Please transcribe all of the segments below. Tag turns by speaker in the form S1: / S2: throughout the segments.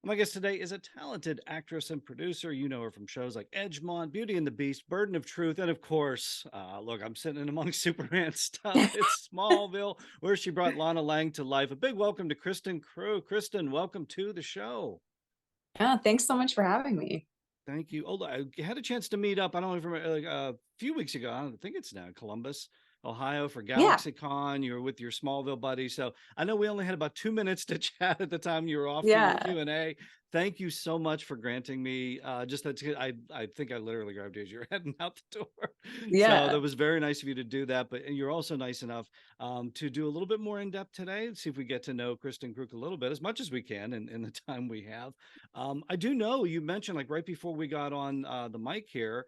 S1: My guest today is a talented actress and producer. You know her from shows like Edgemont, Beauty and the Beast, Burden of Truth, and of course, look, I'm sitting in among Superman stuff. It's Smallville, where she brought Lana Lang to life. A big welcome to Kristin Kreuk. Kristin, welcome to the show.
S2: Yeah, thanks so much for having me.
S1: Thank you. Oh, I had a chance to meet up. I don't know if you remember, like a few weeks ago. I think it's now Columbus, Ohio, for
S2: Yeah,
S1: GalaxyCon. You were with your Smallville buddy. So I know we only had about 2 minutes to chat at the time you were off for your
S2: yeah,
S1: Q&A. Thank you so much for granting me just that. I think I literally grabbed you as you're heading out the door. So
S2: yeah.
S1: that was very nice of you to do that. But you're also nice enough to do a little bit more in depth today. See if we get to know Kristin Kreuk a little bit, as much as we can in the time we have. I do know you mentioned, like, right before we got on the mic here,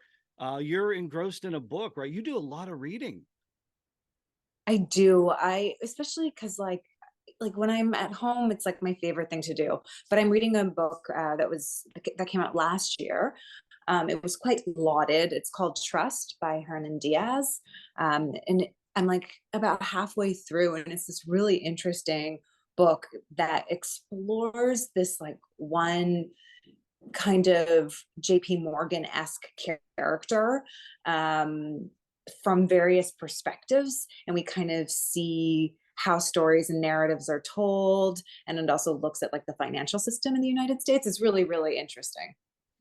S1: you're engrossed in a book, right? You do a lot of reading.
S2: I do. I especially because like when I'm at home, it's like my favorite thing to do. But I'm reading a book that came out last year. It was quite lauded. It's called Trust by Hernan Diaz, and I'm like about halfway through, and it's this really interesting book that explores this like one kind of JP Morgan-esque character, from various perspectives, and we kind of see how stories and narratives are told, and it also looks at like the financial system in the United States. It's really, really interesting.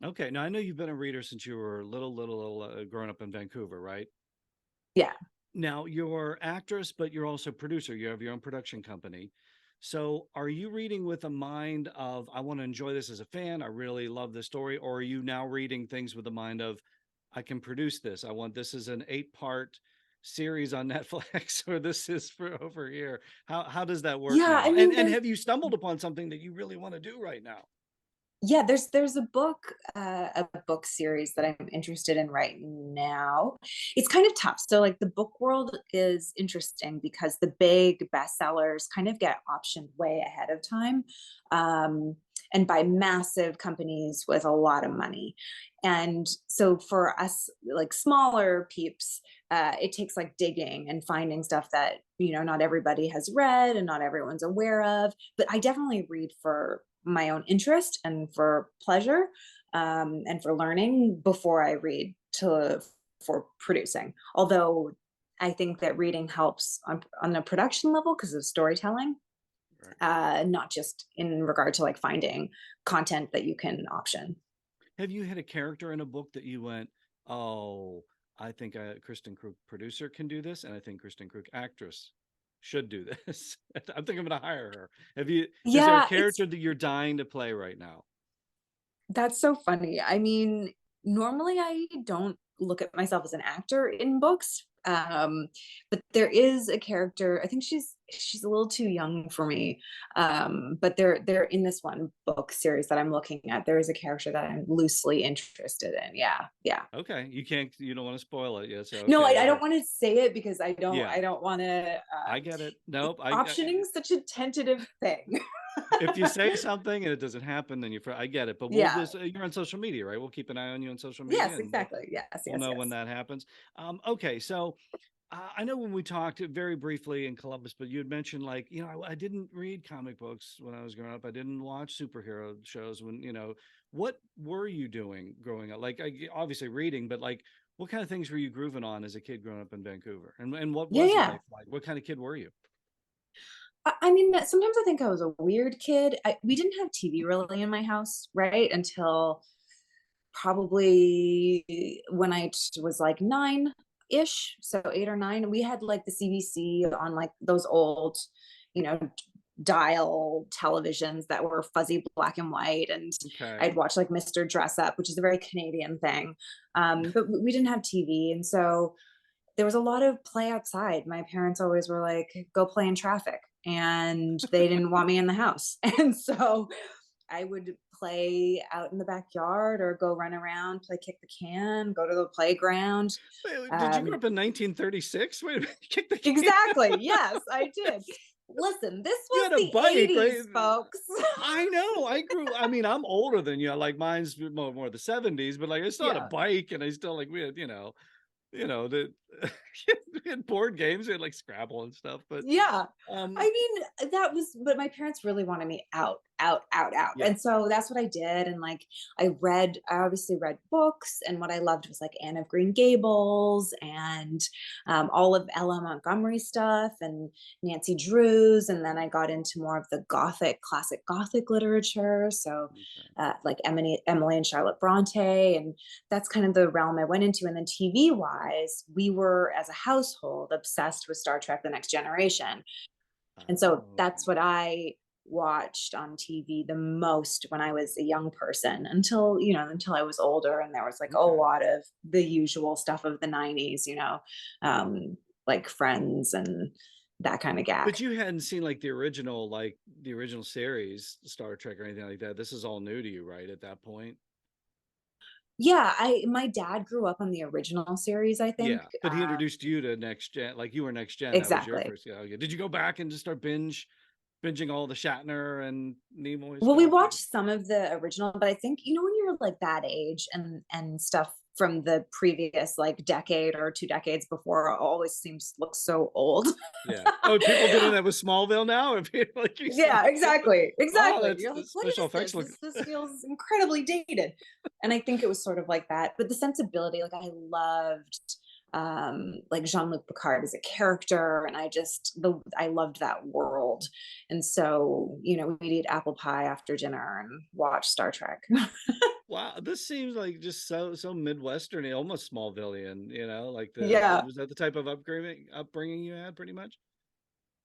S1: Okay, now I know you've been a reader since you were little, growing up in Vancouver, right?
S2: Yeah.
S1: Now you're actress, but you're also producer. You have your own production company. So are you reading with a mind of, I want to enjoy this as a fan, I really love this story, or are you now reading things with the mind of, I can produce this. I want this as an 8-part series on Netflix, or this is for over here. How does that work
S2: Yeah, I
S1: now?
S2: mean,
S1: And
S2: there's
S1: have you stumbled upon something that you really want to do right now?
S2: yeah, there's a book series that I'm interested in right now. It's kind of tough. So like the book world is interesting because the big bestsellers kind of get optioned way ahead of time. And by massive companies with a lot of money. And so for us, like smaller peeps, it takes like digging and finding stuff that, not everybody has read and not everyone's aware of. But I definitely read for my own interest and for pleasure, and for learning before I read for producing. Although I think that reading helps on a production level because of storytelling,
S1: Right.
S2: not just in regard to like finding content that you can option.
S1: Have you had a character in a book that you went, oh, I think a Kristin Kreuk producer can do this, and I think Kristin Kreuk actress should do this. I'm thinking I'm going to hire her. Is there a
S2: Yeah, it's
S1: character that you're dying to play right now?
S2: that's so funny. I mean, normally I don't look at myself as an actor in books. But there is a character, I think she's a little too young for me. But they're in this one book series that I'm looking at. There is a character that I'm loosely interested in. Yeah, yeah.
S1: Okay, you don't want to spoil it yet. So
S2: No,
S1: okay,
S2: I
S1: okay,
S2: don't want to say it because I don't
S1: yeah,
S2: I don't want to
S1: I get it. Nope,
S2: optioning such a tentative thing.
S1: if you say something and it doesn't happen, then I get it. But we'll
S2: Yeah.
S1: just you're on social media, right? We'll keep an eye on you on social media,
S2: Yes,
S1: and
S2: exactly. Yes,
S1: we'll
S2: yes,
S1: know when
S2: yes.
S1: that happens. Okay, so I know when we talked very briefly in Columbus, but you had mentioned, like, I didn't read comic books when I was growing up. I didn't watch superhero shows what were you doing growing up? Like, obviously reading, but like, what kind of things were you grooving on as a kid growing up in Vancouver? And what
S2: Yeah,
S1: was
S2: yeah.
S1: life like? What kind of kid were you?
S2: I mean, sometimes I think I was a weird kid. We didn't have TV really in my house, right? Until probably when was like 9-ish, so 8 or 9. We had like the CBC on like those old, you know, dial televisions that were fuzzy black and white, and
S1: Okay.
S2: I'd watch like Mr. Dress Up, which is a very Canadian thing. But we didn't have TV, and so there was a lot of play outside. My parents always were like, go play in traffic. And they didn't want me in the house. And so I would play out in the backyard or go run around, play kick the can, go to the playground.
S1: Wait, did you grow
S2: Um,
S1: up in 1936? Wait a minute, kick the can.
S2: exactly. Yes, I did. Listen, this
S1: You
S2: was
S1: had a
S2: the
S1: bike, right?
S2: 80s, folks.
S1: I know. I mean, I'm older than you. Like, mine's more the 70s, but like, I still had a
S2: Yeah.
S1: bike, and I still, like, we had, the we had board games, we had like Scrabble and stuff. But
S2: Yeah.
S1: um,
S2: I mean, but my parents really wanted me out out.
S1: Yeah.
S2: And so that's what I did. And like, I obviously read books, and what I loved was like Anne of Green Gables and all of Ella Montgomery stuff and Nancy Drew's. And then I got into more of the classic Gothic literature. So
S1: Okay.
S2: like Emily and Charlotte Bronte. And that's kind of the realm I went into. And then TV wise, we were as a household obsessed with Star Trek: The Next Generation. And so
S1: Oh, okay.
S2: that's what I watched on TV the most when I was a young person, until I was older, and there was like a
S1: Okay.
S2: lot of the usual stuff of the 90s, like Friends and that kind of
S1: But
S2: gag.
S1: you hadn't seen like the original series, Star Trek or anything like that. This is all new to you, right? At that point.
S2: Yeah, my dad grew up on the original series, I think.
S1: Yeah, but he introduced you to Next Gen, like you were Next Gen. That was your
S2: Exactly.
S1: first. Yeah, okay. Did you go back and just start binging all the Shatner and Nimoy
S2: Well, we
S1: stuff? Or...
S2: watched some of the original, but I think, when you're like that age, and stuff from the previous like decade or 2 decades before always looks so old.
S1: Yeah. Oh, people doing that with Smallville now? If you like you said,
S2: Yeah, exactly.
S1: wow,
S2: Exactly.
S1: that's
S2: You're
S1: the
S2: like, what
S1: special
S2: is
S1: effects
S2: this?
S1: look.
S2: This feels incredibly dated. And I think it was sort of like that. But the sensibility, like I loved like Jean-Luc Picard as a character, and I loved that world. And so, we'd eat apple pie after dinner and watch Star Trek.
S1: Wow, this seems like just so Midwestern, almost Smallvilleian. Like
S2: Yeah.
S1: was that the type of upbringing you had, pretty much?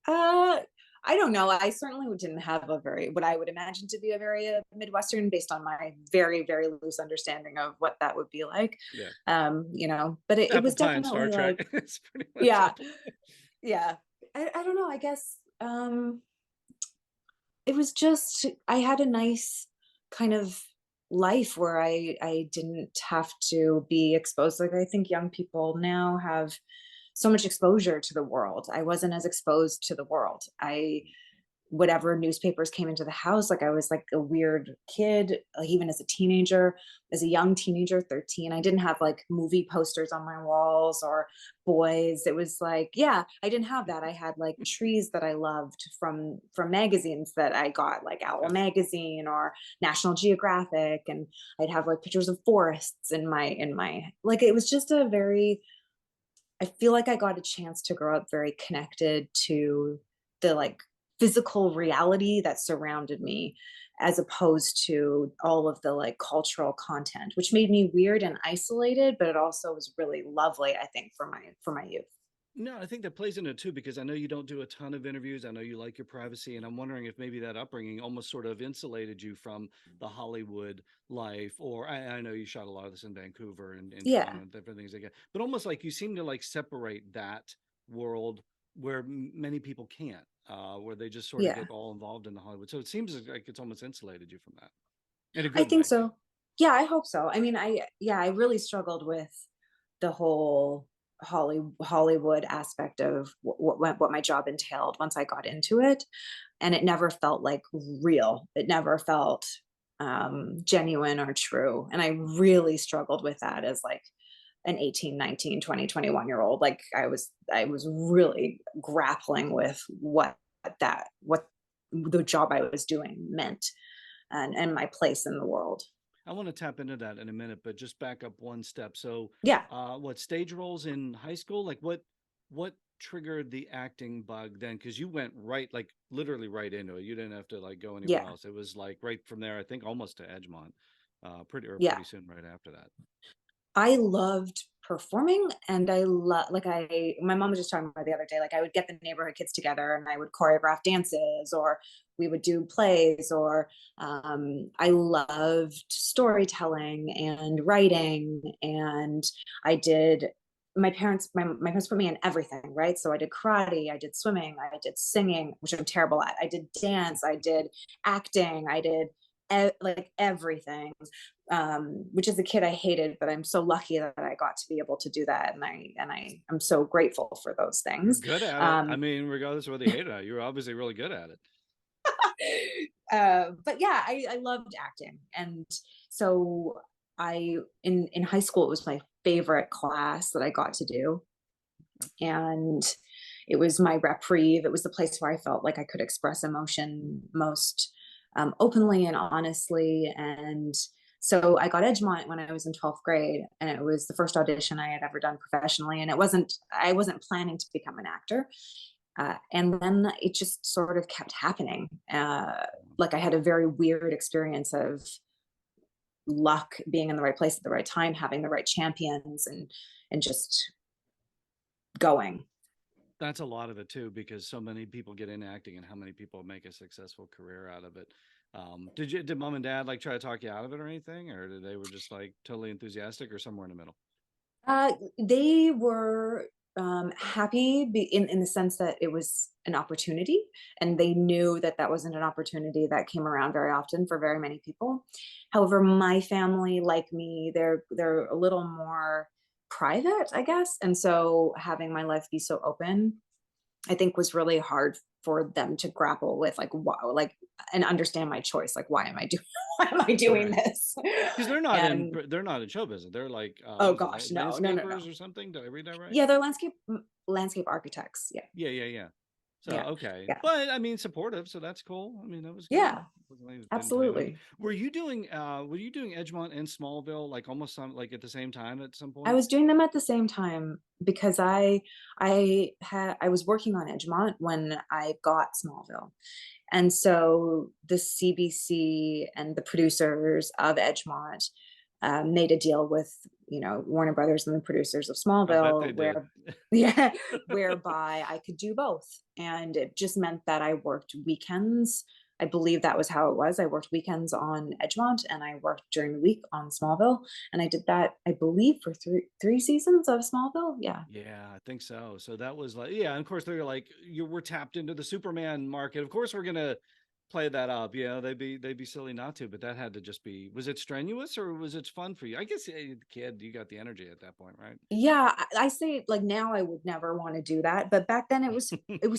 S2: Uh, I don't know. I certainly didn't have what I would imagine to be a very Midwestern, based on my very, very loose understanding of what that would be like.
S1: Yeah,
S2: But it
S1: apple
S2: was
S1: pie and Star
S2: definitely
S1: Trek.
S2: like,
S1: It's pretty much
S2: yeah,
S1: apple.
S2: yeah. I don't know. I guess it was just, I had a nice kind of life where I didn't have to be exposed. Like, I think young people now have so much exposure to the world. I wasn't as exposed to the world. Whatever newspapers came into the house, like I was like a weird kid, like even as a teenager, as a young teenager, 13, I didn't have like movie posters on my walls or boys. It was like, yeah, I didn't have that. I had like trees that I loved from magazines that I got, like Owl
S1: Okay.
S2: magazine or National Geographic, and I'd have like pictures of forests in my like, it was just I feel like I got a chance to grow up very connected to the like physical reality that surrounded me, as opposed to all of the like cultural content, which made me weird and isolated, but it also was really lovely, I think, for my youth.
S1: No, I think that plays into it too, because I know you don't do a ton of interviews. I know you like your privacy, and I'm wondering if maybe that upbringing almost sort of insulated you from the Hollywood life. Or I know you shot a lot of this in Vancouver and in
S2: Yeah.
S1: Toronto and different things like that. But almost like you seem to like separate that world where many people can't, where they just sort of
S2: Yeah.
S1: get all involved in the Hollywood. So it seems like it's almost insulated you from that in a
S2: I
S1: good
S2: think
S1: way.
S2: so. Yeah, I hope so. I mean, I really struggled with the whole Hollywood aspect of what my job entailed once I got into it, and it never felt like real. It never felt genuine or true, and I really struggled with that as like an 18, 19, 20, 21 year old. Like I was really grappling with what the job I was doing meant, and my place in the world.
S1: I want to tap into that in a minute, but just back up one step. So,
S2: Yeah.
S1: what stage roles in high school? Like, what triggered the acting bug then? Because you went right, like literally right into it. You didn't have to like go anywhere
S2: Yeah.
S1: else. It was like right from there. I think almost to Edgemont,
S2: Yeah.
S1: pretty soon right after that.
S2: I loved performing, and I love, like, my mom was just talking about the other day, like I would get the neighborhood kids together and I would choreograph dances, or we would do plays, or I loved storytelling and writing. And I did, my parents put me in everything, right? So I did karate, I did swimming, I did singing, which I'm terrible at. I did dance, I did acting, I did like everything, which as a kid I hated, but I'm so lucky that I got to be able to do that, and I'm so grateful for those
S1: You're
S2: things.
S1: good at it. I
S2: Um,
S1: mean, regardless of whether you hate it, you're obviously really good at it.
S2: but yeah, I loved acting, and so in high school it was my favorite class that I got to do, and it was my reprieve. It was the place where I felt like I could express emotion most openly and honestly. And so I got Edgemont when I was in 12th grade, and it was the first audition I had ever done professionally. And I wasn't planning to become an actor. And then it just sort of kept happening. Like I had a very weird experience of luck, being in the right place at the right time, having the right champions, and just going.
S1: That's a lot of it too, because so many people get into acting, and how many people make a successful career out of it. Did mom and dad like try to talk you out of it or anything, or did they were just like totally enthusiastic, or somewhere in the middle?
S2: They were happy in the sense that it was an opportunity, and they knew that that wasn't an opportunity that came around very often for very many people. However, my family, like me, they're a little more private, I guess, and so having my life be so open, I think, was really hard for them to grapple with, like, wow, like, and understand my choice, like, why am I doing why am I doing
S1: Right.
S2: this?
S1: Because
S2: And
S1: they're not in show business. They're like
S2: oh
S1: what is it,
S2: gosh, no, no, no,
S1: landscapers
S2: no.
S1: or something? Did I read that right?
S2: Yeah, they're landscape architects. Yeah,
S1: Yeah, yeah, yeah. So
S2: yeah,
S1: okay,
S2: yeah,
S1: but I mean supportive, so that's cool. I mean that was good.
S2: yeah,
S1: Wasn't like it didn't tell you no.
S2: absolutely.
S1: Were you doing Edgemont and Smallville like almost like at the same time at some
S2: I
S1: point?
S2: was doing them at the same time because I was working on Edgemont when I got Smallville. And so the CBC and the producers of Edgemont made a deal with, Warner Brothers and the producers of
S1: I bet they
S2: Smallville,
S1: did.
S2: yeah, whereby I could do both. And it just meant that I worked weekends. I believe that was how it was. I worked weekends on Edgemont, and I worked during the week on Smallville. And I did that, I believe, for three seasons of Smallville. Yeah.
S1: Yeah, I think so. So that was like, yeah, and of course they're like, we're tapped into the Superman market. Of course we're gonna play that up. You know, they'd be silly not to, but that had to just be. Was it strenuous or was it fun for you? I guess kid, you got the energy at that point, right?
S2: Yeah, I say, like, now I would never want to do that, but back then it was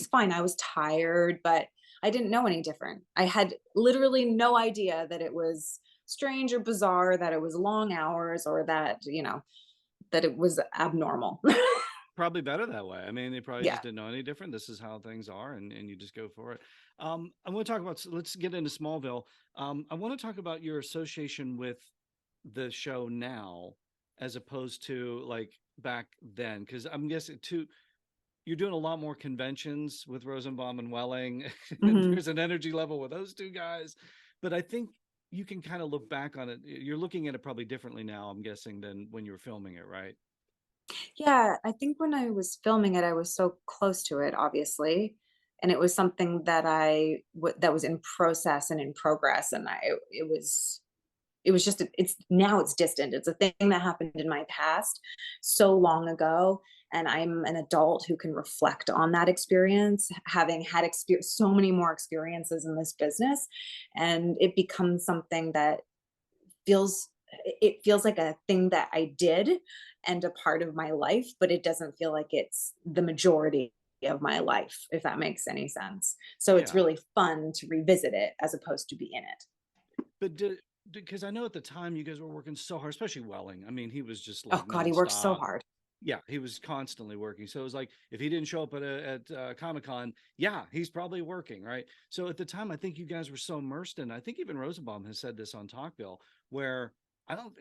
S2: fine. I was tired, but I didn't know any different. I had literally no idea that it was strange or bizarre, that it was long hours, or that, that it was abnormal.
S1: Probably better that way. I mean, they probably
S2: Yeah.
S1: just didn't know any different. This is how things are, and you just go for it. I want to talk about. Let's get into Smallville. I want to talk about your association with the show now, as opposed to like back then, because I'm guessing too. You're doing a lot more conventions with Rosenbaum and Welling.
S2: Mhm.
S1: There's an energy level with those two guys, but I think you can kind of look back on it. You're looking at it probably differently now, I'm guessing, than when you were filming it, right?
S2: Yeah, I think when I was filming it, I was so close to it, obviously, and it was something that that was in process and in progress, and it was just, it's now it's distant. It's a thing that happened in my past so long ago, and I'm an adult who can reflect on that experience, having had so many more experiences in this business, and it becomes something that feels it feels like a thing that I did and a part of my life, but it doesn't feel like it's the majority of my life, if that makes any sense. So it's
S1: Yeah,
S2: really fun to revisit it as opposed to be in it.
S1: but because I know at the time you guys were working so hard, especially Welling. I mean, he was just
S2: Oh
S1: like
S2: God, he worked so
S1: nonstop.
S2: hard.
S1: Yeah, he was constantly working. So it was like if he didn't show up at Comic Con, yeah, he's probably working, right? So at the time, I think you guys were so immersed in. I think even Rosenbaum has said this on Talkville, where I don't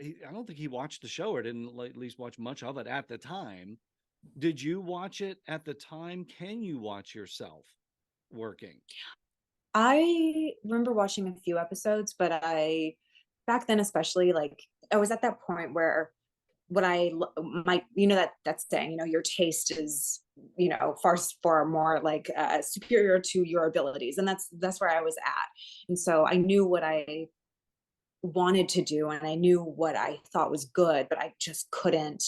S1: think he watched the show or didn't at least watch much of it at the time. Did you watch it at the time? Can you watch yourself working?
S2: I remember watching a few episodes, but back then especially, like, I was at that point where what might, that saying, your taste is, far more like superior to your abilities, and that's where I was at. And so I knew what I wanted to do, and I knew what I thought was good, but I just couldn't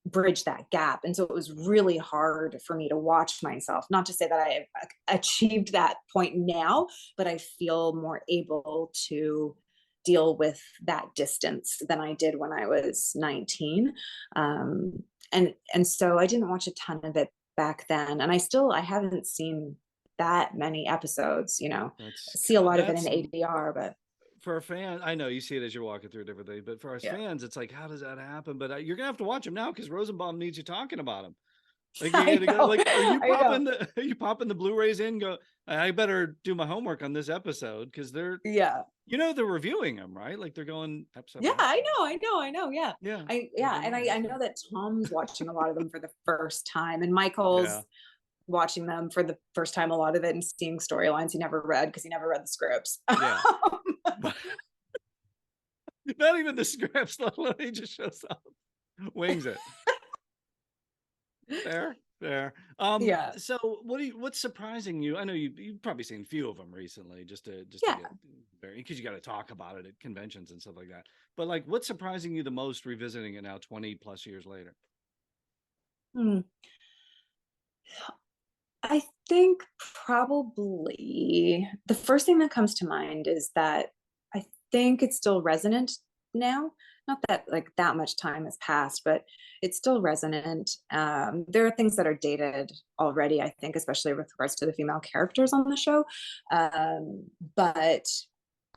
S2: bridge that gap. And so it was really hard for me to watch myself. Not to say that I have achieved that point now, but I feel more able to deal with that distance than I did when I was 19. And so I didn't watch a ton of it back then. And I haven't seen that many episodes, see a lot of it in
S1: That's
S2: ADR, but
S1: for a fan. I know you see it as you're walking through different things, but for us
S2: yeah.
S1: fans, it's like, how does that happen? But you're gonna have to watch him now because Rosenbaum needs you talking about him. Like you gotta go, like, are you popping the Blu-rays in? Go, I better do my homework on this episode because they're,
S2: Yeah.
S1: they're reviewing them, right? Like they're going episode
S2: Yeah,
S1: by
S2: I know. Yeah.
S1: yeah,
S2: And I know that Tom's watching a lot of them for the first time, and
S1: yeah.
S2: Michael's watching them for the first time, a lot of it, and seeing storylines he never read because he never read the scripts.
S1: Yeah. Not even the scripts. He just shows up, wings it. Fair.
S2: Yeah.
S1: So what's surprising you? I know you've probably seen a few of them recently, just to
S2: Yeah.
S1: get very, because you got to talk about it at conventions and stuff like that. But like, what's surprising you the most revisiting it now, 20 plus years later?
S2: I think probably the first thing that comes to mind is that I think it's still resonant now. Not that like that much time has passed, but it's still resonant. There are things that are dated already, I think, especially with regards to the female characters on the show. But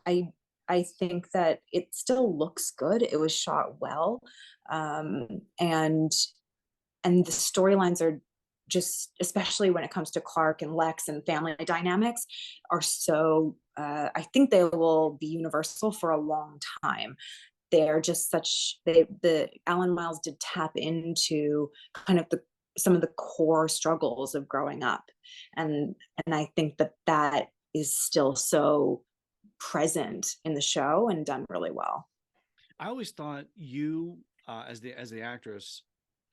S2: I I think that it still looks good. It was shot well, and the storylines are just, especially when it comes to Clark and Lex and family dynamics, are so I think they will be universal for a long time. They're just such, the Alan Miles did tap into kind of the some of the core struggles of growing up, and I think that that is still so present in the show and done really well.
S1: I always thought you, as the actress,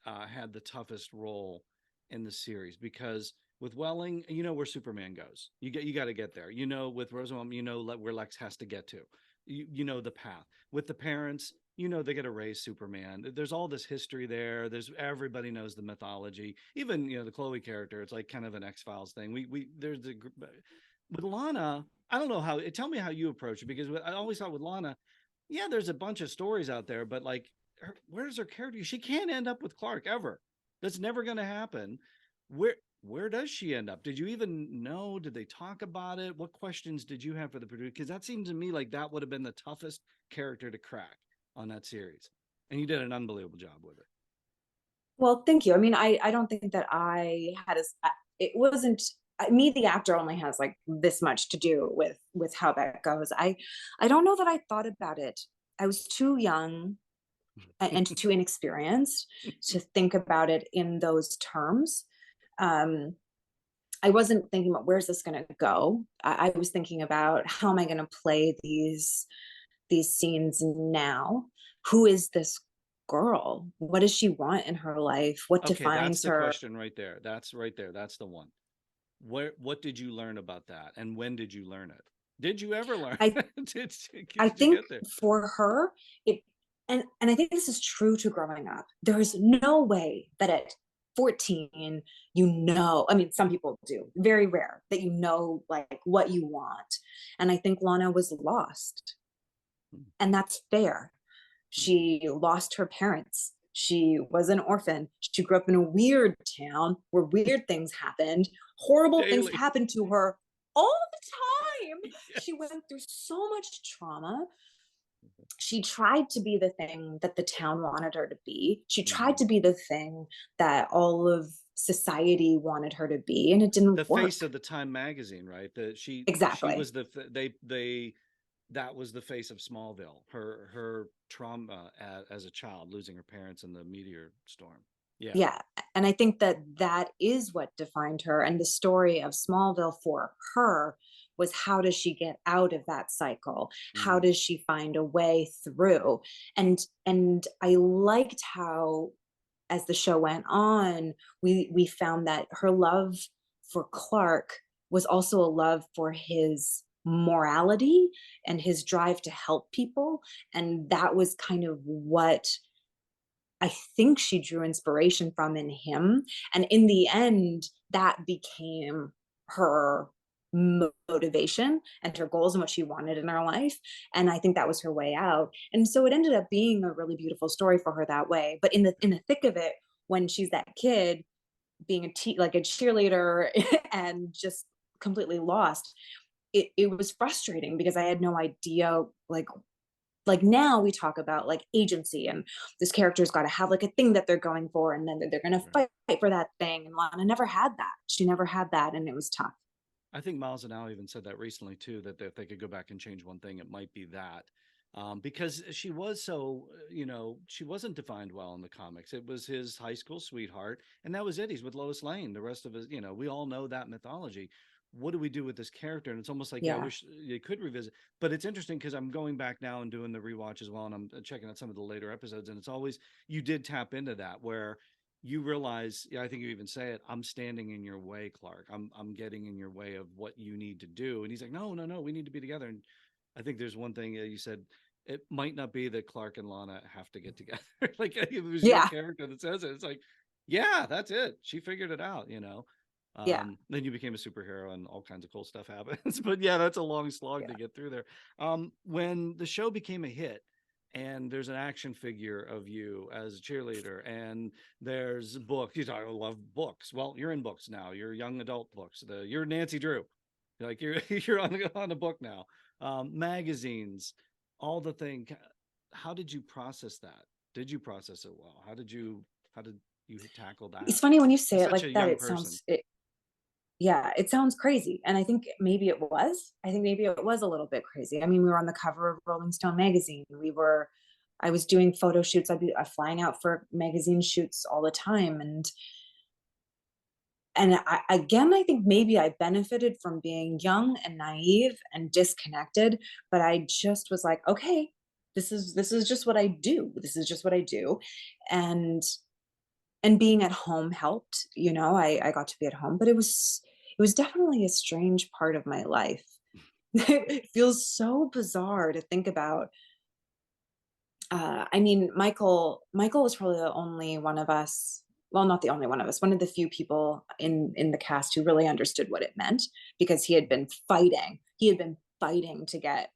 S1: had the toughest role in the series because with Welling, you know where Superman goes. You got to get there. You know, with Rosamund, you know where Lex has to get to. You know the path. With the parents, you know they got to raise Superman. There's all this history there. There's everybody knows the mythology. Even the Chloe character. It's like kind of an X-Files thing. We there's the with Lana. I don't know how. Tell me how you approach it because I always thought with Lana, yeah, there's a bunch of stories out there, but like where's her character? She can't end up with Clark ever. That's never going to happen. Where does she end up? Did you even know? Did they talk about it? What questions did you have for the producer? Because that seemed to me like that would have been the toughest character to crack on that series, and you did an unbelievable job with it.
S2: Well, thank you. I mean, I don't think that I had as it wasn't me. The actor only has like this much to do with how that goes. I don't know that I thought about it. I was too young and too inexperienced to think about it in those terms. Um, I wasn't thinking about where's this going to go. I was thinking about how am I going to play these scenes now? Who is this girl? What does she want in her life? What
S1: Okay, that's
S2: defines
S1: the
S2: her?
S1: question right there. That's right there. That's the one. What did you learn about that, and when did you learn it? Did you ever learn
S2: I
S1: it? did,
S2: I
S1: did you
S2: think
S1: get there?
S2: for her, it and I think this is true to growing up. There is no way that at 14, I mean, some people do, very rare that like what you want. And I think Lana was lost. And that's fair. She lost her parents. She was an orphan. She grew up in a weird town where weird things happened. Horrible things
S1: Daily.
S2: happened to her all the time.
S1: Yes.
S2: She went through so much trauma. She tried to be the thing that the town wanted her to be. She tried to be the thing that all of society wanted her to be, and it didn't
S1: The
S2: work.
S1: face of the Time magazine, right? She
S2: Exactly.
S1: was that was the face of Smallville. Her trauma as a child, losing her parents in the meteor storm. Yeah.
S2: Yeah. And I think that that is what defined her. And the story of Smallville for her was, how does she get out of that cycle? How does she find a way through? And I liked how, as the show went on, we found that her love for Clark was also a love for his morality and his drive to help people. And that was kind of what I think she drew inspiration from in him. And in the end, that became her motivation and her goals and what she wanted in her life. And I think that was her way out. And so it ended up being a really beautiful story for her that way. But in the thick of it, when she's that kid being like a cheerleader and just completely lost, it was frustrating because I had no idea like like now we talk about like agency, and this character's got to have like a thing that they're going for, and then they're going to fight for that thing. And Lana never had that. She never had that, and it was tough.
S1: I think Miles and Al even said that recently too, that if they could go back and change one thing, it might be that. Because she was so, she wasn't defined well in the comics. It was his high school sweetheart, and that was it. He's with Lois Lane. The rest of us, we all know that mythology. What do we do with this character? And it's almost like, yeah, I wish they could revisit. But it's interesting because I'm going back now and doing the rewatch as well, and I'm checking out some of the later episodes, and it's always, you did tap into that where you realize, yeah, I think you even say it, I'm standing in your way, Clark. I'm getting in your way of what you need to do. And he's like, no, no, no, we need to be together. And I think there's one thing you said, it might not be that Clark and Lana have to get together. Like it was your character that says it. It's like, yeah, that's it. She figured it out, Then you became a superhero and all kinds of cool stuff happens. But yeah, that's a long slog to get through there. When the show became a hit, and there's an action figure of you as a cheerleader, and there's books. You talk, I love books. Well, you're in books now. You're young adult books. You're Nancy Drew. Like you're on a book now. Magazines, all the thing. How did you process that? Did you process it well? How did you tackle that?
S2: It's funny when you say it like that. It
S1: person.
S2: It sounds crazy. And I think maybe it was. I think maybe it was a little bit crazy. I mean, we were on the cover of Rolling Stone magazine. I was doing photo shoots. I'd be flying out for magazine shoots all the time. And I think maybe I benefited from being young and naive and disconnected, but I just was like, okay, this is just what I do. This is just what I do. And being at home helped, I got to be at home, but it was definitely a strange part of my life. It feels so bizarre to think about. I mean, Michael was probably the only one of us, well, not the only one of us, one of the few people in the cast who really understood what it meant, because he had been fighting to get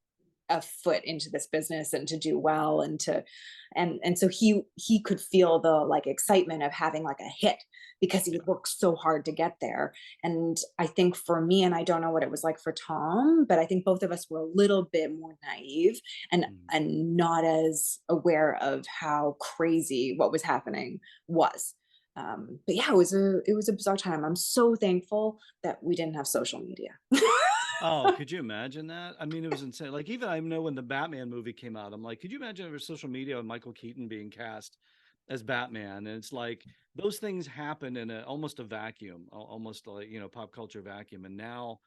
S2: a foot into this business and to do well, and so he could feel the like excitement of having like a hit, because he worked so hard to get there. And I think for me, and I don't know what it was like for Tom, but I think both of us were a little bit more naive and not as aware of how crazy what was happening was. But yeah, it was a bizarre time. I'm so thankful that we didn't have social media.
S1: Oh, could you imagine that? I mean, it was insane. Like, even I know when the Batman movie came out, I'm like, could you imagine if there was social media and Michael Keaton being cast as Batman? And it's like those things happen in almost a vacuum, almost like, pop culture vacuum. And now,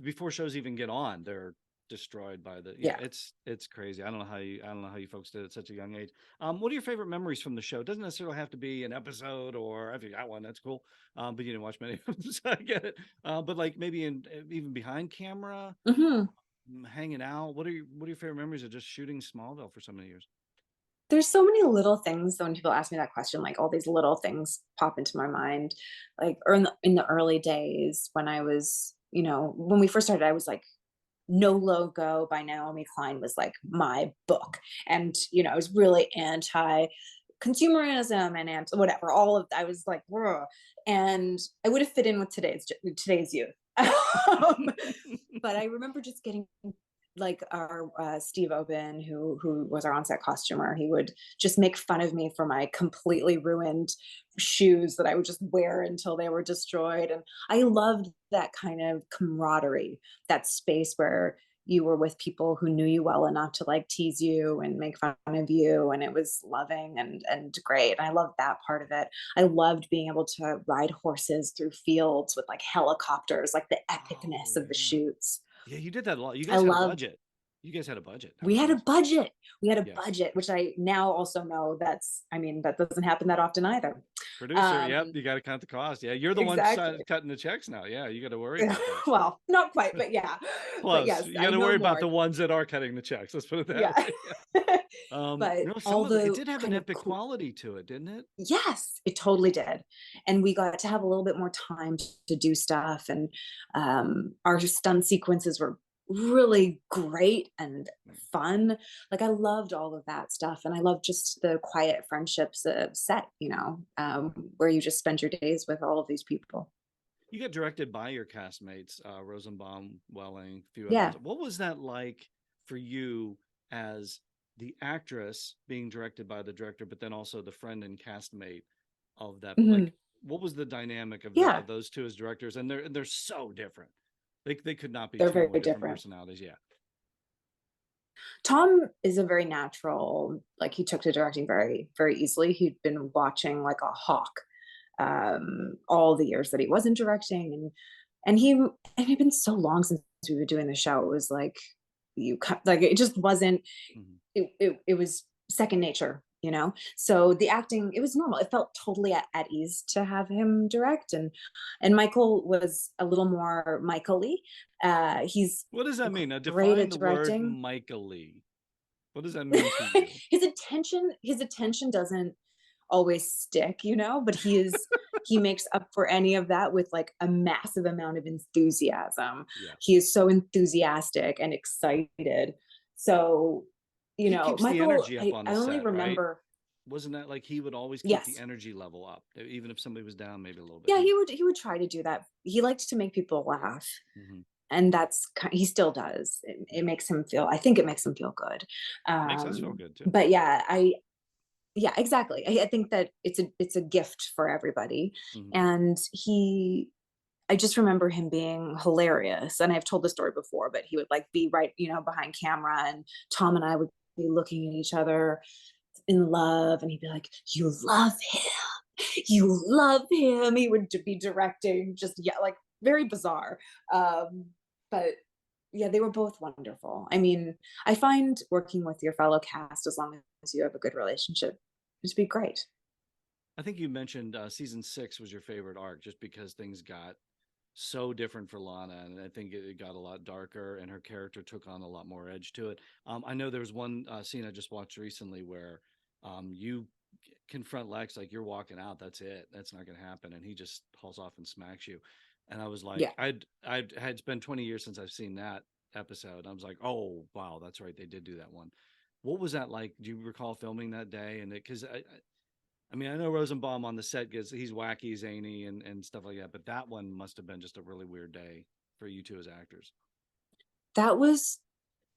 S1: before shows even get on, they're destroyed by it's crazy. I don't know how you folks did it at such a young age. What are your favorite memories from the show? It doesn't necessarily have to be an episode, or if you got one, that's cool. But you didn't watch many of them, so I get it. But like maybe even behind camera, hanging out. What are your favorite memories of just shooting Smallville for so many years?
S2: There's so many little things. When people ask me that question, like all these little things pop into my mind. Like, or in the early days when I was, when we first started, I was like, No Logo by Naomi Klein was like my book. And, I was really anti consumerism and whatever, I was like, Whoa. And I would have fit in with today's youth. But I remember just getting like our Steve Oben, who was our on-set costumer, he would just make fun of me for my completely ruined shoes that I would just wear until they were destroyed. And I loved that kind of camaraderie, that space where you were with people who knew you well enough to like tease you and make fun of you. And it was loving and great. And I loved that part of it. I loved being able to ride horses through fields with like helicopters, like the epicness of the shoots.
S1: Yeah, you did that a lot. You guys had a budget. You guys had a budget.
S2: We had a budget. We had a budget, which I now also know that doesn't happen that often either.
S1: Producer, yep, you got to count the cost. Yeah, you're the one cutting the checks now. Yeah, you got to worry about that.
S2: Well, not quite, but yeah.
S1: Close. But yes, you got to worry about the ones that are cutting the checks. Let's put it that way.
S2: But
S1: it did have an epic quality to it, didn't it?
S2: Yes, it totally did. And we got to have a little bit more time to do stuff. And our stunt sequences were really great and fun. Like I loved all of that stuff, and I loved just the quiet friendships set, where you just spend your days with all of these people.
S1: You got directed by your castmates, Rosenbaum, Welling, a few others. What was that like for you as the actress being directed by the director, but then also the friend and castmate of that.
S2: Mhm.
S1: Like, what was the dynamic of
S2: Yeah,
S1: of those two as directors? And they're so different. They could not be
S2: they're
S1: two
S2: very
S1: more different
S2: different.
S1: personalities. Yeah.
S2: Tom is a very natural, like he took to directing very, very easily. He'd been watching like a hawk all the years that he wasn't directing, and he and it had been so long since we were doing the show. It was like like it just wasn't.
S1: Mhm.
S2: It was second nature, you know. So the acting, it was normal. It felt totally at ease to have him direct, and Michael was a little more Michael-y. He's
S1: What does that mean? Now
S2: great
S1: define
S2: at
S1: the word
S2: directing.
S1: Michael Lee. What does that mean to you?
S2: His attention doesn't always stick, you know, but he makes up for any of that with like a massive amount of enthusiasm.
S1: Yeah.
S2: He is so enthusiastic and excited. So,
S1: He keeps the
S2: Michael,
S1: energy up
S2: I,
S1: on the
S2: I only
S1: set, right?
S2: remember.
S1: Wasn't that like he would always keep the
S2: Yes.
S1: energy level up, even if somebody was down maybe a little bit?
S2: Yeah, he would try to do that. He liked to make people laugh.
S1: Mhm.
S2: And he still does. It
S1: Yeah.
S2: makes him feel, I think it makes him feel good.
S1: Makes us feel good too.
S2: But yeah, yeah, exactly. I think that it's a gift for everybody.
S1: Mhm.
S2: And I just remember him being hilarious. And I've told the story before, but he would like be right, behind camera, and Tom and I would be looking at each other in love, and he'd be like, "You love him. You love him." He would be directing, just, yeah, like very bizarre. But yeah, they were both wonderful. I mean, I find working with your fellow cast, as long as you have a good relationship, to be great.
S1: I think you mentioned season 6 was your favorite arc just because things got so different for Lana, and I think it got a lot darker, and her character took on a lot more edge to it. I know there was one scene I just watched recently where you confront Lex like you're walking out. That's it. That's not going to happen, and he just hauls off and smacks you. And I was like,
S2: Yeah.
S1: I'd had it's been 20 years since I've seen that episode. I was like, oh wow, that's right, they did do that one. What was that like? Do you recall filming that day? And because I mean, I know Rosenbaum on the set gets he's wacky, zany, and stuff like that, but that one must have been just a really weird day for you two as actors.
S2: That was,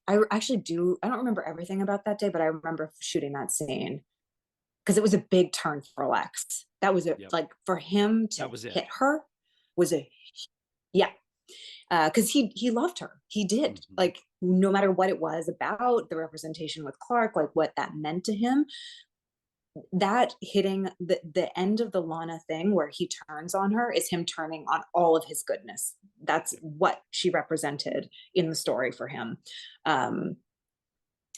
S2: actually I don't remember everything about that day, but I remember shooting that scene because it was a big turn for Lex. That was
S1: Yep,
S2: like for him to
S1: that was it.
S2: hit her was yeah, because he loved her. He did.
S1: Hmm.
S2: Like, no matter what it was about the representation with Clark, like what that meant to him, that hitting the end of the Lana thing where he turns on her is him turning on all of his goodness. That's
S1: Yep.
S2: what she represented in the story for him. Um,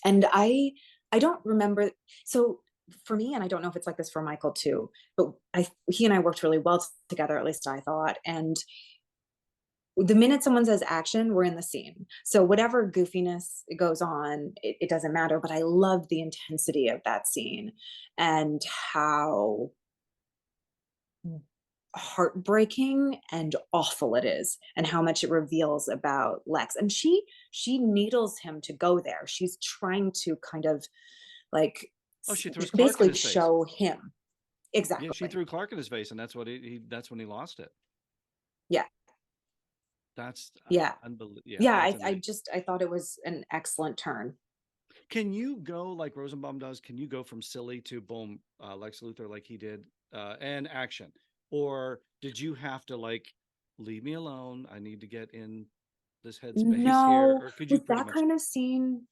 S2: and I don't remember. So for me, and I don't know if it's like this for Michael too, but he and I worked really well together, at least I thought. And the minute someone says action, we're in the scene. So whatever goofiness goes on, it doesn't matter. But I loved the intensity of that scene and how heartbreaking and awful it is, and how much it reveals about Lex. And she needles him to go there. She's trying to kind of like
S1: Oh, she throws Clark in
S2: basically
S1: his face.
S2: show him.
S1: Yeah, she
S2: Exactly.
S1: threw Clark in his face, and that's what that's when he lost it.
S2: Yeah.
S1: That's
S2: Yeah.
S1: unbelievable. Yeah,
S2: Yeah.
S1: that's
S2: I
S1: amazing.
S2: just, I thought it was an excellent turn.
S1: Can you go like Rosenbaum does? Can you go from silly to boom, Lex Luthor like he did, and action? Or did you have to like leave me alone? I need to get in this headspace here,
S2: No,
S1: or could you
S2: with
S1: pretty
S2: that
S1: much?
S2: kind of scene,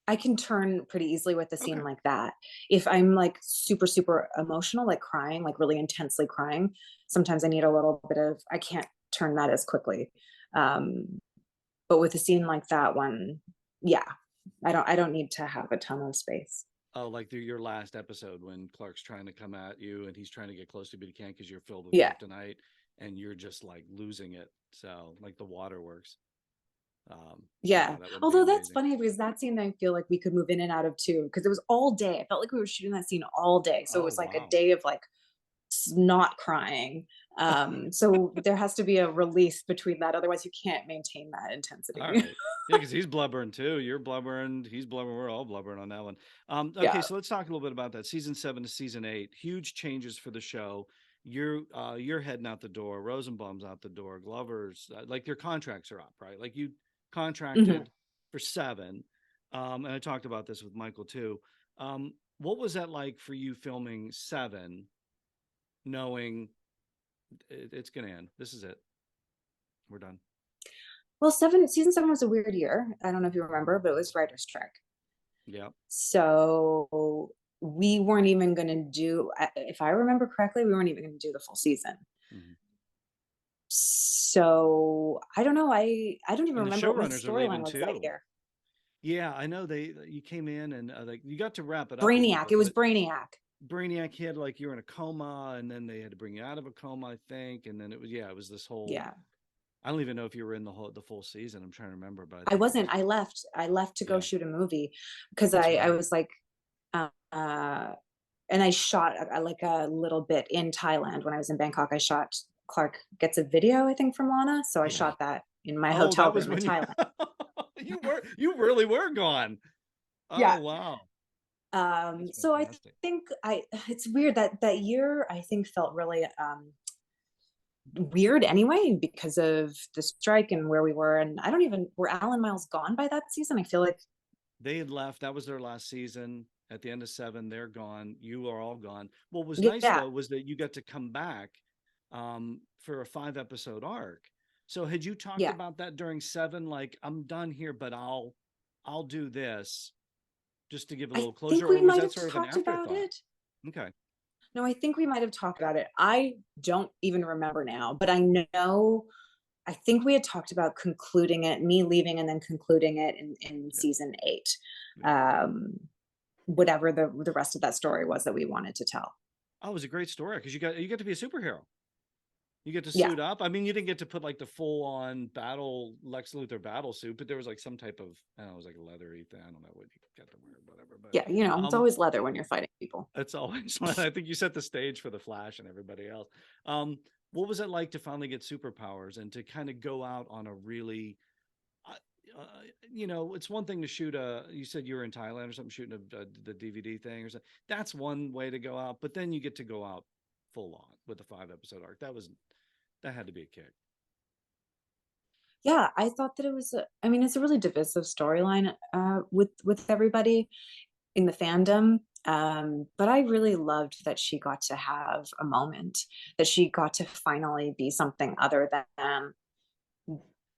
S2: I can turn pretty easily with a scene
S1: Okay.
S2: like that. If I'm like super, super emotional, like crying, like really intensely crying, sometimes I need a little bit of, I can't turn that as quickly. Um, but with a scene like that one, yeah, I don't need to have a ton of space.
S1: Oh, like through your last episode when Clark's trying to come at you and he's trying to get close to you, but he can't because you're filled with
S2: Yeah.
S1: kryptonite and you're just like losing it. So like the waterworks. Yeah,
S2: Yeah.
S1: that would be
S2: Although that's
S1: amazing.
S2: funny because that scene I feel like we could move in and out of too, because it was all day. I felt like we were shooting that scene all day. So it
S1: Oh
S2: was like a
S1: wow.
S2: day of like not crying. So there has to be a release between that. Otherwise you can't maintain that
S1: All
S2: intensity.
S1: right. Yeah, because he's blubbering too. You're blubbering. He's blubbering. We're all blubbering on that one. Okay,
S2: Yeah.
S1: so let's talk a little bit about that. Season 7 to season 8, huge changes for the show. You're heading out the door. Rosenbaum's out the door. Glover's like your contracts are up, right? Like you
S2: Mhm.
S1: contracted for 7. and I talked about this with Michael too. What was that like for you filming Seven, knowing it's going to end? This is it. We're done.
S2: Well, season seven was a weird year. I don't know if you remember, but it was writer's strike.
S1: Yeah.
S2: So we weren't even going to do, if I remember correctly, we weren't even going to do the full season.
S1: Mm-hmm.
S2: So I don't know. I don't even
S1: And the
S2: remember what my
S1: showrunners are
S2: storyline
S1: leaving
S2: was that
S1: too.
S2: year.
S1: Yeah, I know you came in and like you got to wrap it up a little
S2: Brainiac.
S1: bit,
S2: It was
S1: but
S2: Brainiac.
S1: Brainiac had like you were in a coma and then they had to bring you out of a coma, I think. And then it was, yeah, it was this whole,
S2: Yeah.
S1: I don't even know if you were in the full season. I'm trying to remember, but I
S2: I
S1: think it
S2: wasn't.
S1: was,
S2: I left to go
S1: yeah,
S2: shoot a movie because
S1: that's
S2: I
S1: right.
S2: was like, uh, and I shot like a little bit in Thailand when I was in Bangkok. I shot Clark Gets a Video, I think, from Lana. So I
S1: Yeah.
S2: shot that in my
S1: Oh,
S2: hotel
S1: that was
S2: room in
S1: when you,
S2: Thailand.
S1: you really were gone. Oh,
S2: Yeah.
S1: wow. That's
S2: So I
S1: fantastic.
S2: think it's weird that year I think felt really weird anyway because of the strike and where we were. And I don't even, were Alan Miles gone by that season? I feel like
S1: They had left. That was their last season. At the end of seven, they're gone. You are all gone. What was nice
S2: yeah.
S1: though was that you got to come back for a 5 episode arc. So had you talked
S2: Yeah.
S1: about that during seven? Like, I'm done here, but I'll do this just to give a
S2: I
S1: little closure,
S2: think
S1: or
S2: we
S1: was
S2: might
S1: that
S2: have
S1: sort of an
S2: talked about
S1: afterthought?
S2: it.
S1: Okay.
S2: No, I think we might have talked about it. I don't even remember now, but I think we had talked about concluding it, me leaving and then concluding it in
S1: Yeah.
S2: season 8.
S1: Yeah.
S2: Whatever the rest of that story was that we wanted to tell.
S1: Oh, it was a great story because you get to be a superhero. You get to
S2: Yeah.
S1: suit up. I mean, you didn't get to put like the full on battle Lex Luthor battle suit, but there was like some type of, I don't know, it was like a leathery thing. I don't know what you got to wear, whatever. But
S2: Yeah, it's always leather when you're fighting people.
S1: it's always fun. I think you set the stage for the Flash and everybody else. What was it like to finally get superpowers and to kind of go out on a really, uh, uh, it's one thing to shoot you said you were in Thailand or something, shooting the DVD thing or something. That's one way to go out, but then you get to go out full on with the 5 episode arc. That had to be a kick.
S2: Yeah, I thought that it was I mean, it's a really divisive storyline with everybody in the fandom. But I really loved that she got to have a moment, that she got to finally be something other than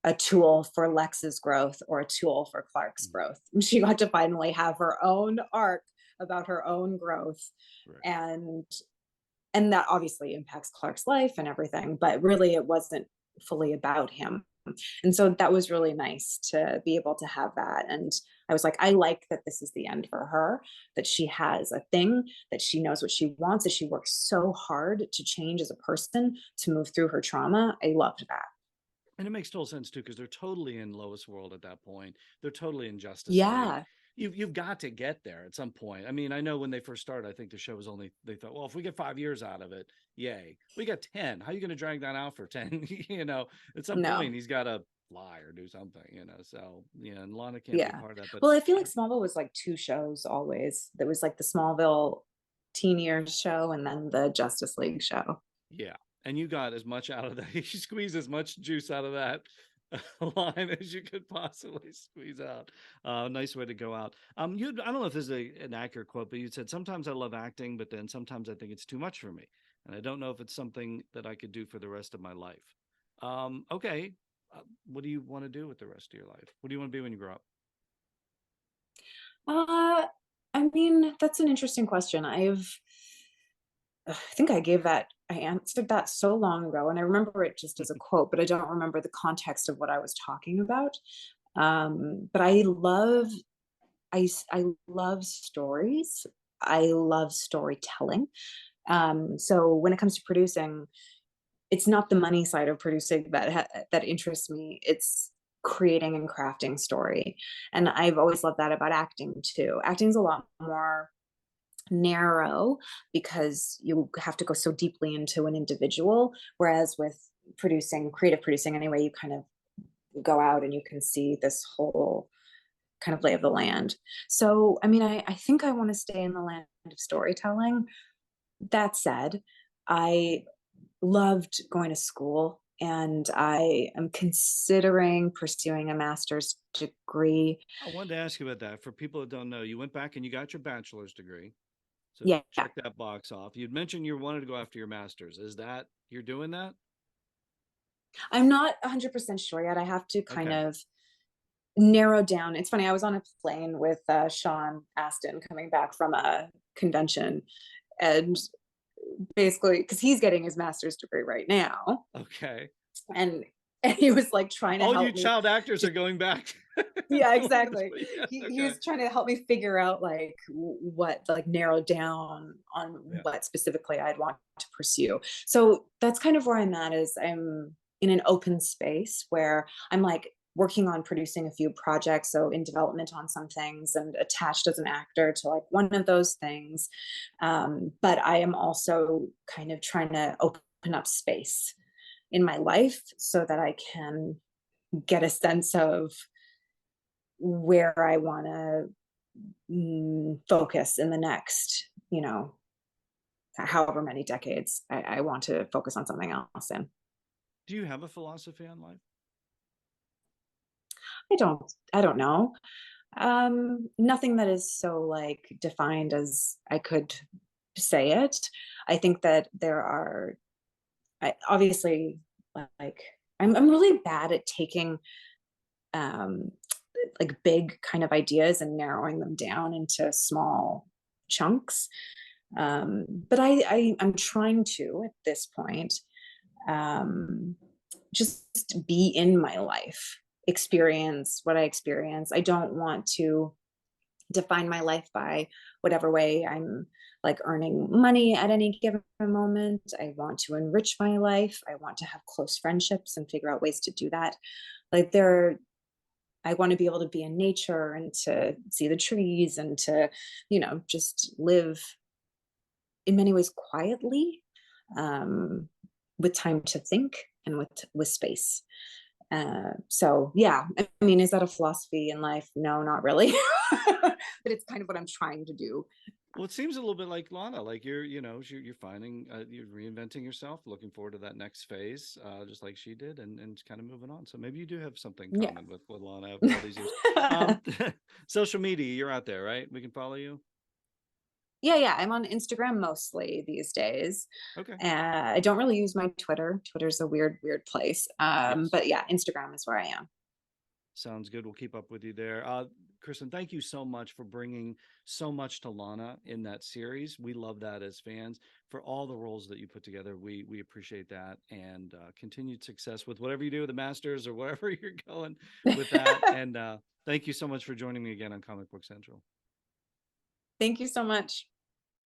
S2: a tool for Lex's growth or a tool for Clark's
S1: Mhm.
S2: growth. She got to finally have her own arc about her own growth.
S1: Right.
S2: And that obviously impacts Clark's life and everything, but really it wasn't fully about him. And so that was really nice to be able to have that. And I was like, I like that this is the end for her, that she has a thing, that she knows what she wants, that she works so hard to change as a person, to move through her trauma. I loved that.
S1: And it makes total sense too, because they're totally in Lois World at that point. They're totally in Justice League.
S2: Yeah.
S1: You've got to get there at some point. I mean, I know when they first started, I think the show was only, they thought, well, if we get 5 years out of it, yay. We got 10. How are you going to drag that out for 10? At some
S2: No.
S1: point he's got to fly or do something. So yeah, and Lana can't be
S2: Yeah.
S1: part of that. But
S2: Well, I feel like Smallville was like 2 shows always. There was like the Smallville teen years show and then the Justice League show.
S1: yeah, and you got as much out of that. You squeezed as much juice out of that line as you could possibly squeeze out. Nice way to go out. I don't know if this is an accurate quote, but you said sometimes I love acting, but then sometimes I think it's too much for me, and I don't know if it's something that I could do for the rest of my life. Okay, what do you want to do with the rest of your life? What do you want to be when you grow up?
S2: I mean, that's an interesting question. I think I answered that so long ago, and I remember it just as a quote, but I don't remember the context of what I was talking about. But I love stories. I love storytelling. So when it comes to producing, it's not the money side of producing that interests me. It's creating and crafting story. And I've always loved that about acting too. Acting's a lot more narrow because you have to go so deeply into an individual, whereas with creative producing anyway, you kind of go out and you can see this whole kind of lay of the land. So I mean, I think I want to stay in the land of storytelling. That said, I loved going to school and I am considering pursuing a master's degree.
S1: I wanted to ask you about that. For people that don't know, you went back and you got your bachelor's degree. So
S2: Yeah,
S1: check that box off. You'd mentioned you wanted to go after your master's. Is that you're doing that?
S2: I'm not 100% sure yet. I have to kind
S1: Okay.
S2: of narrow down. It's funny, I was on a plane with Sean Astin coming back from a convention, and basically, because he's getting his master's degree right now,
S1: Okay.
S2: and he was like trying to
S1: All you
S2: help me.
S1: child actors are going back.
S2: Yeah,
S1: Doing this,
S2: exactly.
S1: but yeah,
S2: He
S1: okay.
S2: was trying to help me figure out like what, like narrow down on
S1: Yeah.
S2: what specifically I'd want to pursue. So that's kind of where I'm at, is I'm in an open space where I'm like working on producing a few projects, so in development on some things and attached as an actor to like one of those things. But I am also kind of trying to open up space in my life so that I can get a sense of where I want to focus in the next, however many decades I want to focus on something else in.
S1: Do you have a philosophy on life?
S2: I don't know. Nothing that is so like defined as I could say it. I think that there are, obviously, like I'm really bad at taking um like big kind of ideas and narrowing them down into small chunks. But I'm trying to, at this point, um, just be in my life, experience what I experience. I don't want to define my life by whatever way I'm like earning money at any given moment. I want to enrich my life. I want to have close friendships and figure out ways to do that. Like I want to be able to be in nature and to see the trees and to, just live in many ways quietly, um, with time to think and with space. So yeah, I mean, is that a philosophy in life? No, not really. But it's kind of what I'm trying to do.
S1: Well, it seems a little bit like Lana, like you're finding, you're reinventing yourself, looking forward to that next phase, just like she did, and kind of moving on. So maybe you do have something
S2: Yeah.
S1: common with Lana after all these years. Um, Social media, you're out there, right? We can follow you.
S2: Yeah, I'm on Instagram mostly these days.
S1: Okay.
S2: I don't really use my Twitter. Twitter's a weird place.
S1: Yes.
S2: But yeah, Instagram is where I am.
S1: Sounds good. We'll keep up with you there. Kristen, thank you so much for bringing so much to Lana in that series. We love that as fans. For all the roles that you put together, we appreciate that, and continued success with whatever you do, the Masters or wherever you're going with that. And thank you so much for joining me again on Comic Book Central.
S2: Thank you so much.